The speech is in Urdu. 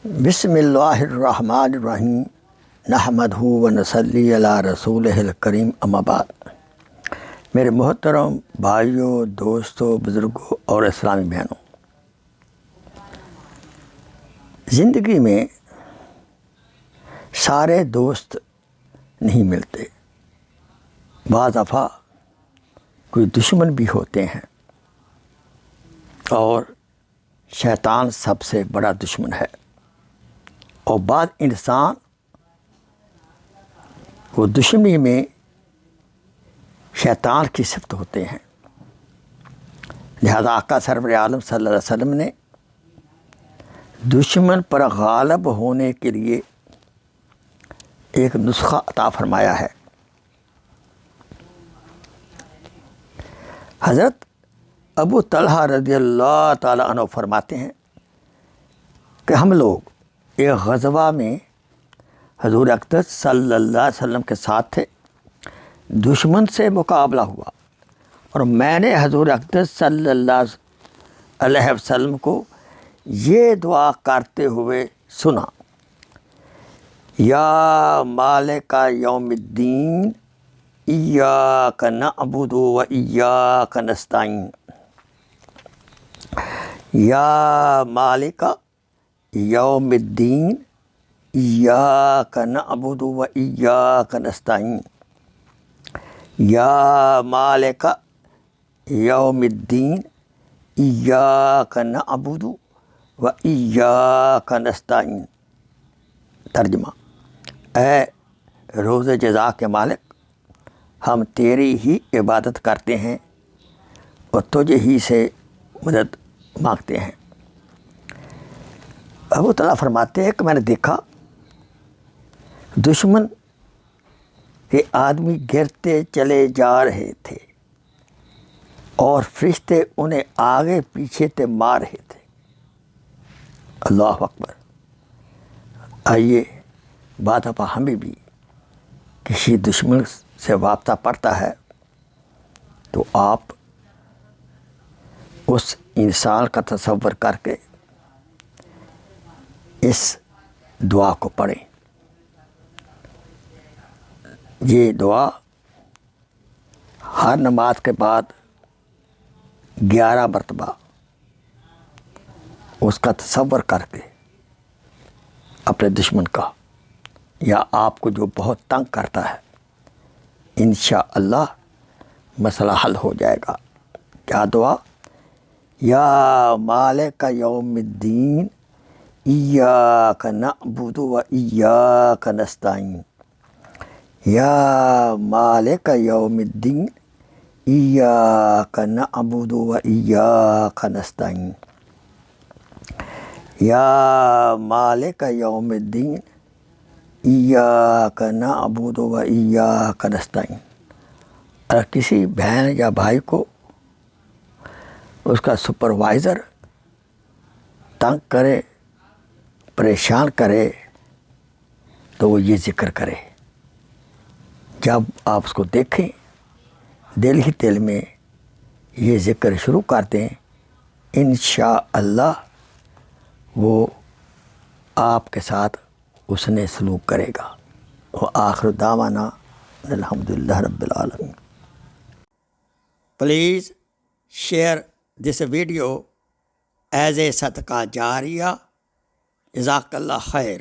بسم اللہ الرحمن الرحیم نحمدہ و نصلی علی رسولہ الکریم اما بعد۔ میرے محترم بھائیوں، دوستوں، بزرگوں اور اسلامی بہنوں، زندگی میں سارے دوست نہیں ملتے، بعض دفعہ کوئی دشمن بھی ہوتے ہیں، اور شیطان سب سے بڑا دشمن ہے، اور بعض انسان کو دشمنی میں شیطان کی صفت ہوتے ہیں۔ لہذا آقا سرور عالم صلی اللہ علیہ وسلم نے دشمن پر غالب ہونے کے لیے ایک نسخہ عطا فرمایا ہے۔ حضرت ابو طلحہ رضی اللہ تعالیٰ عنہ فرماتے ہیں کہ ہم لوگ ایک غزوہ میں حضور اقدس صلی اللہ علیہ وسلم کے ساتھ تھے، دشمن سے مقابلہ ہوا، اور میں نے حضور اقدس صلی اللہ علیہ وسلم کو یہ دعا کرتے ہوئے سنا: یا مالک یوم الدین ایاک نعبد و ایاک نستعین، یا مالک یوم الدین ایاک نعبد و ایاک نستعین، یا مالک یوم الدین ایاک نعبد و ایاک نستعین۔ ترجمہ: اے روز جزا کے مالک، ہم تیری ہی عبادت کرتے ہیں اور تجھ ہی سے مدد مانگتے ہیں۔ ابو طلحہ فرماتے ہیں کہ میں نے دیکھا دشمن کے آدمی گرتے چلے جا رہے تھے، اور فرشتے انہیں آگے پیچھے سے مار رہے تھے۔ اللہ اکبر! آئیے بعض دفعہ ہمیں بھی کسی دشمن سے وابستہ پڑتا ہے تو آپ اس انسان کا تصور کر کے اس دعا کو پڑھیں۔ یہ دعا ہر نماز کے بعد 11 مرتبہ اس کا تصور کر کے اپنے دشمن کا یا آپ کو جو بہت تنگ کرتا ہے، انشاءاللہ مسئلہ حل ہو جائے گا۔ کیا دعا؟ یا مالک یوم الدین ایاک نعبد و ایاک نستعین، یا مالک یوم الدین ایاک نعبد و ایاک نستعین، یا مالک یوم الدین ایاک نعبد و ایاک نستعین۔ اگر کسی بہن یا بھائی کو اس کا سپروائزر تنگ کرے، پریشان کرے، تو وہ یہ ذکر کرے۔ جب آپ اس کو دیکھیں، دل ہی دل میں یہ ذکر شروع کر دیں، انشاءاللہ وہ آپ کے ساتھ اس نے سلوک کرے گا۔ وآخر دعوانا الحمدللہ رب العالمین۔ Please share this video as a صدقہ جاریہ۔ جزاک اللہ خیر۔